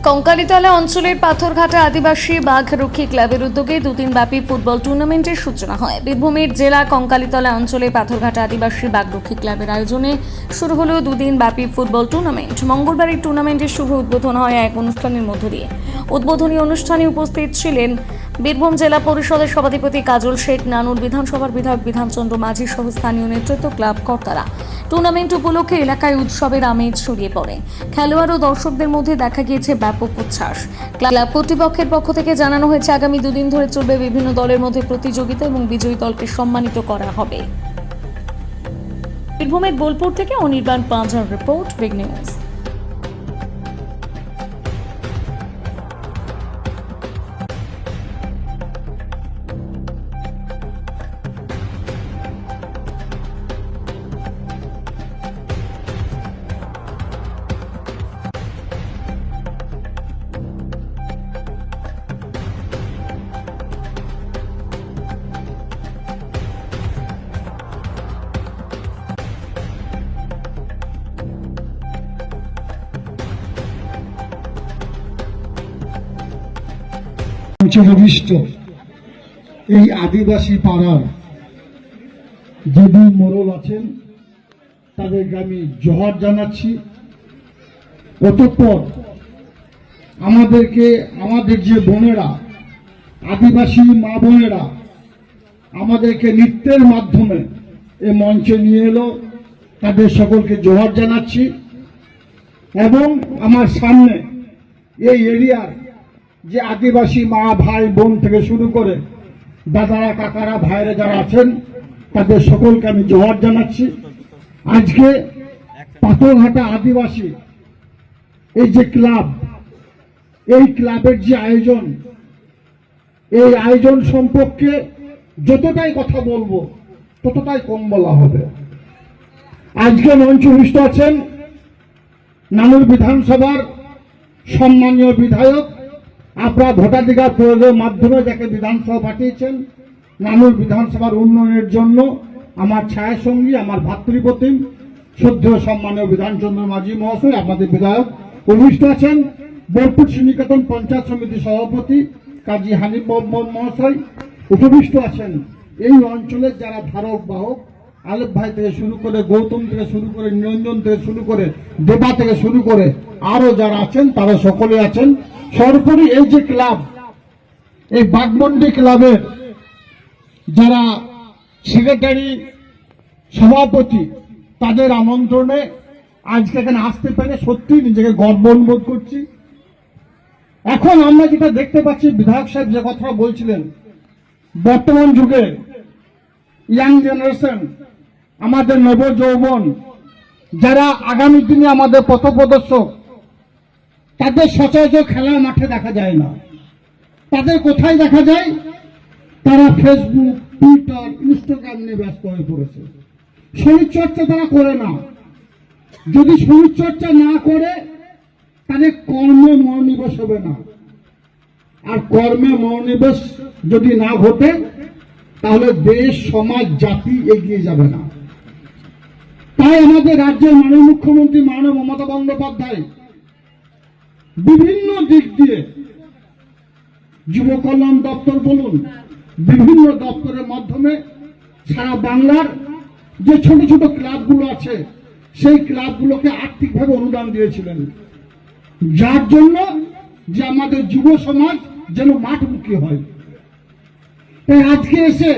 কঙ্কালীতলা অঞ্চলের পাথরঘাটা আদিবাসী বাঘ রক্ষী ক্লাবের উদ্যোগে দুদিনব্যাপী ফুটবল টুর্নামেন্টের সূচনা হয়। বীরভূমের জেলা কঙ্কালীতলা অঞ্চলে পাথরঘাটা আদিবাসী বাঘ রক্ষী ক্লাবের আয়োজনে শুরু হলো দুদিনব্যাপী ফুটবল টুর্নামেন্ট। মঙ্গলবার এই টুর্নামেন্টের শুভ উদ্বোধন হয় এক অনুষ্ঠানের মধ্য দিয়ে। উদ্বোধনী অনুষ্ঠানে উপস্থিত ছিলেন বীরভূম জেলা পরিষদের সভাধিপতি কাজল শেখ, নানুর বিধানসভার বিধায়ক বিধানচন্দ্র মাঝি সহ স্থানীয় নেতৃত্ব, ক্লাব কর্তারা। টুর্নামেন্ট উপলক্ষে এলাকায় উৎসবের আমেজ ছড়িয়ে পড়ে। খেলোয়াড় ও দর্শকদের মধ্যে দেখা গিয়েছে ব্যাপক উচ্ছ্বাস। ক্লাব কর্তৃপক্ষের পক্ষ থেকে জানানো হয়েছে আগামী দুদিন ধরে চলবে বিভিন্ন দলের মধ্যে প্রতিযোগিতা এবং বিজয়ী দলকে সম্মানিত করা হবে। বীরভূমের বোলপুর থেকে অনির্বাণ পাঁজার রিপোর্ট, বিগ নিউজ। অভিষ্ট এই আদিবাসী পাড়ার যে দুই মোড়ল আছেন তাদেরকে আমি জোহার জানাচ্ছি। অতঃপর আমাদের যে বোনেরা, আদিবাসী মা বোনেরা আমাদেরকে নৃত্যের মাধ্যমে এ মঞ্চে নিয়ে এলো, তাদের সকলকে জোহার জানাচ্ছি। এবং আমার সামনে এই এরিয়ার যে আদিবাসী মা ভাই বোন থেকে শুরু করে দাদারা কাকারা ভাইরা যারা আছেন তাদের সকলকে আমি জোহার জানাচ্ছি। আজকে পাথরঘাটা আদিবাসী এই যে ক্লাব, এই ক্লাবের যে আয়োজন, এই আয়োজন সম্পর্কে যতটাই কথা বলবো ততটাই কম বলা হবে। আজকে মঞ্চস্থ আছেন নানুর বিধানসভার সম্মানীয় বিধায়ক, আপনারা ভোটাধিকার প্রয়োগের মাধ্যমে যাকে বিধানসভা পাঠিয়েছেন নানুর বিধানসভার উন্নয়নের জন্য, আমার ছায়াসঙ্গী, আমার ভাতৃপ্রতিম শ্রদ্ধেয় সম্মানীয় বিধানচন্দ্র মাঝি মহাশয় আমাদের বিধায়ক উপস্থিত আছেন। বোলপুর শ্রীনিকেতন পঞ্চায়েত সমিতি সভাপতি কাজী হানিফ মোহাম্মদ মহাশয় উপস্থিত আছেন। এই অঞ্চলের যারা ধারক বাহক, আলেপ ভাই থেকে শুরু করে, গৌতম থেকে শুরু করে, নিরঞ্জন থেকে শুরু করে, দেবা থেকে শুরু করে আরো যারা আছেন তারা সকলে আছেন। সর্বোপরি এই যে ক্লাব, এই বাঘমন্ডি ক্লাবের যারা সেক্রেটারি, সভাপতি, তাদের আমন্ত্রণে আজকে এখানে আসতে পেরে সত্যি নিজেকে গর্ব অনুভব করছি। এখন আমরা যেটা দেখতে পাচ্ছি, বিধায়ক সাহেব যে কথা বলছিলেন, বর্তমান যুগে ইয়াং জেনারেশন, আমাদের নব যৌবন যারা আগামী দিনে আমাদের পথপ্রদর্শক, তাদের সচরাচর খেলার মাঠে দেখা যায় না। তাদের কোথায় দেখা যায়? তারা ফেসবুক, টুইটার, ইনস্টাগ্রাম নিয়ে ব্যস্ত হয়ে পড়েছে। শরীরচর্চা তারা করে না। যদি শরীরচর্চা না করে তাদের কর্মে মনোনিবেশ হবে না। আর কর্মে মনোনিবেশ যদি না ঘটে তাহলে দেশ, সমাজ, জাতি এগিয়ে যাবে না। তাই আমাদের রাজ্যের মাননীয় মুখ্যমন্ত্রী মাননীয় মমতা বন্দ্যোপাধ্যায় বিভিন্ন দিক দিয়ে, যুব কল্যাণ দপ্তর বলুন, বিভিন্ন দপ্তরের মাধ্যমে সারা বাংলার যে ছোট ছোট ক্লাবগুলো আছে সেই ক্লাবগুলোকে আর্থিকভাবে অনুদান দিয়েছিলেন, যার জন্য যে আমাদের যুব সমাজ যেন মাঠমুখী হয়। তাই আজকে এসে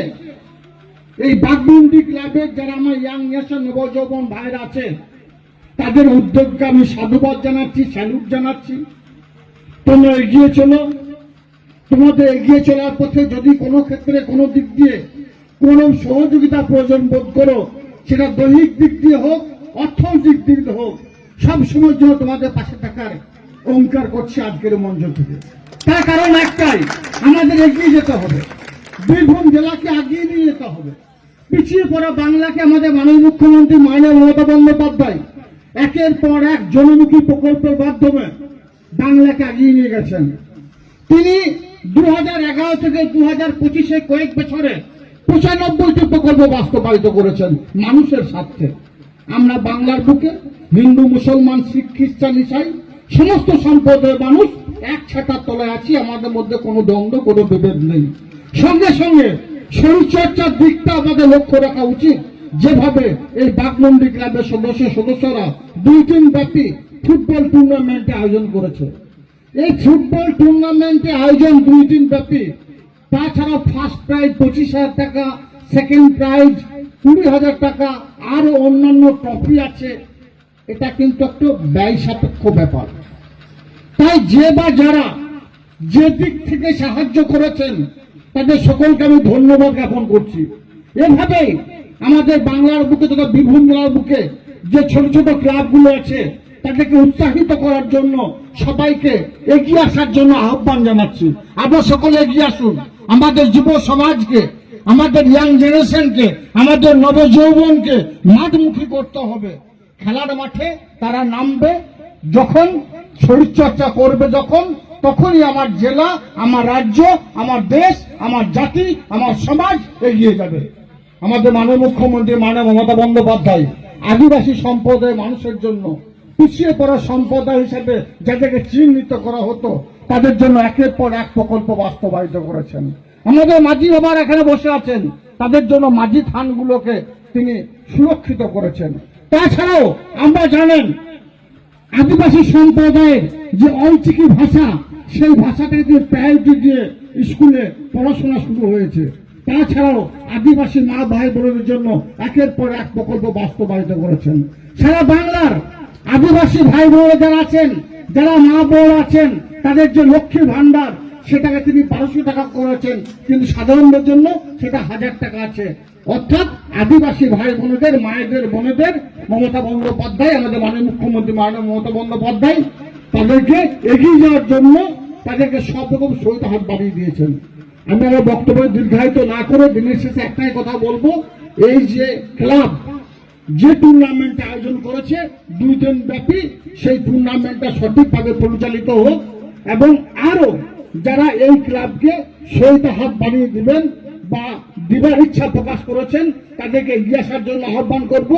এই বাঘমন্ডি ক্লাবের যারা আমার ইয়াং নেশন নবযৌবন ভাইরা আছে তাদের উদ্যোগকে আমি সাধুবাদ জানাচ্ছি, স্যালুট জানাচ্ছি। তোমরা এগিয়ে চলো। তোমাদের এগিয়ে চলার পথে যদি কোনো ক্ষেত্রে কোনো দিক দিয়ে কোনো সহযোগিতা প্রয়োজন বোধ করো, সেটা দৈহিক দিক দিয়ে হোক, অর্থনৈতিক দিক দিয়ে হোক, সবসময় জন্য তোমাদের পাশে থাকার অঙ্গীকার করছি আজকের মঞ্চ থেকে। তার কারণ একটাই, আমাদের এগিয়ে যেতে হবে, বীরভূম জেলাকে এগিয়ে নিয়ে যেতে হবে। পিছিয়ে পড়া বাংলাকে আমাদের মাননীয় মুখ্যমন্ত্রী মাননীয় মমতা বন্দ্যোপাধ্যায় একের পর এক জনমুখী প্রকল্পের মাধ্যমে বাংলাকে এগিয়ে নিয়ে গেছেন। তিনি 2011 থেকে 2025 কয়েক বছরে 95টি প্রকল্প বাস্তবায়িত করেছেন মানুষের স্বার্থে। আমরা বাংলার বুকে হিন্দু, মুসলমান, শিখ, খ্রিস্টান, ইসাই সমস্ত সম্প্রদায়ের মানুষ এক ছাতার তলায় আছি, আমাদের মধ্যে কোনো দ্বন্দ্ব, কোনো বিভেদ নেই। সঙ্গে সঙ্গে শরীরচর্চার দিকটা আমাদের লক্ষ্য রাখা উচিত। যেভাবে এই বাঘমন্ডি ক্লাবের সদস্যরা 2 দিন ব্যাপী ফুটবল টুর্নামেন্টে আয়োজন করেছে, এই ফুটবল টুর্নামেন্টে আয়োজন 2 দিন ব্যাপী, তাছাড়া ফার্স্ট প্রাইজ 25,000 টাকা, সেকেন্ড প্রাইজ 20,000 টাকা, আরো অন্যান্য ট্রফি আছে। এটা কিন্তু একটু ব্যয় সাপেক্ষ ব্যাপার। তাই যে বা যারা যে দিক থেকে সাহায্য করেছেন তাদের সকলকে আমি ধন্যবাদ জ্ঞাপন করছি। এভাবেই আমাদের বাংলার বুকে তথা বীরভূম জেলার বুকে যে ছোট ছোট ক্লাবগুলো আছে তাদেরকে উৎসাহিত করার জন্য সবাইকে এগিয়ে আসার জন্য আহ্বান জানাচ্ছি। আপনারা সকলে এগিয়ে আসুন, আমাদের যুব সমাজকে, আমাদের ইয়াং জেনারেশনকে, আমাদের নবযৌবনকে মাঠমুখী করতে হবে। খেলার মাঠে তারা নামবে যখন, শরীরচর্চা করবে যখন, তখনই আমার জেলা, আমার রাজ্য, আমার দেশ, আমার জাতি, আমার সমাজ এগিয়ে যাবে। আমাদের মাননীয় মুখ্যমন্ত্রী মাননীয় মমতা বন্দ্যোপাধ্যায় আদিবাসী সম্প্রদায়ের মানুষের জন্য, পিছিয়ে পড়া সম্প্রদায় হিসেবে যাদেরকে চিহ্নিত করা হতো তাদের জন্য একের পর এক প্রকল্প বাস্তবায়িত করেছেন। আমাদের মাঝি বাবার এখানে বসে আছেন, তাদের জন্য মাঝি থানগুলোকে তিনি সুরক্ষিত করেছেন। তাছাড়াও আমরা জানেন আদিবাসী সম্প্রদায়ের যে অলচিকি ভাষা, সেই ভাষাটাকে তিনি প্রায়োরিটি দিয়ে স্কুলে পড়াশোনা শুরু হয়েছে। তাছাড়াও আদিবাসী মা ভাই বোনদের জন্য একের পর এক প্রকল্প বাস্তবায়িত করেছেন। সারা বাংলার আদিবাসী ভাই বোনেরা যারা আছেন, যারা মা বোন আছেন, তাদের যে লক্ষ্মীর ভান্ডার সেটাকে তিনি 1200 টাকা করেছেন, কিন্তু সাধারণদের জন্য সেটা 1000 টাকা আছে। অর্থাৎ আদিবাসী ভাই বোনেদের, মায়েদের, বোনেদের মমতা বন্দ্যোপাধ্যায়, আমাদের মাননীয় মুখ্যমন্ত্রী মাননীয় মমতা বন্দ্যোপাধ্যায় তাদেরকে এগিয়ে যাওয়ার জন্য তাদেরকে সব রকম সহিত হাত বাড়িয়ে দিয়েছেন। আমি আমার বক্তব্য দীর্ঘায়িত না করে দিনের শেষে একটাই কথা বলবো, এই যে ক্লাব যে টুর্নামেন্ট আয়োজন করেছে 2 দিন ব্যাপী, সেই টুর্নামেন্টটা সঠিকভাবে পরিচালিত হোক এবং আরো যারা এই ক্লাবকে সহিত হাত বাড়িয়ে দিবেন বা দিবার ইচ্ছা প্রকাশ করেছেন তাদেরকে এগিয়ে আসার জন্য আহ্বান করব।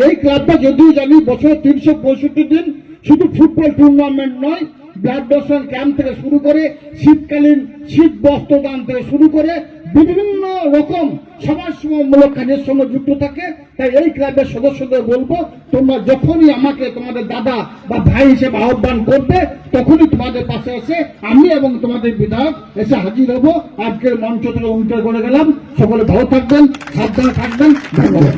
এই ক্লাবটা যদিও জানি বছর 365 দিন শুধু ফুটবল টুর্নামেন্ট নয়, ব্লাড ডোনেশন ক্যাম্প থেকে শুরু করে শীতকালীন শীত বস্ত্র দান থেকে শুরু করে বিভিন্ন রকম সমাজমূলক কাজের সঙ্গে যুক্ত থাকে। তাই এই ক্লাবের সদস্যদের বলবো, তোমরা যখনই আমাকে তোমাদের দাদা বা ভাই হিসেবে আহ্বান করবে তখনই তোমাদের পাশে এসে আমি এবং তোমাদের বিধায়ক এসে হাজির হব। আজকের মঞ্চ থেকে উল্টে করে গেলাম। সকলে ভালো থাকবেন, সাবধানে থাকবেন। ধন্যবাদ।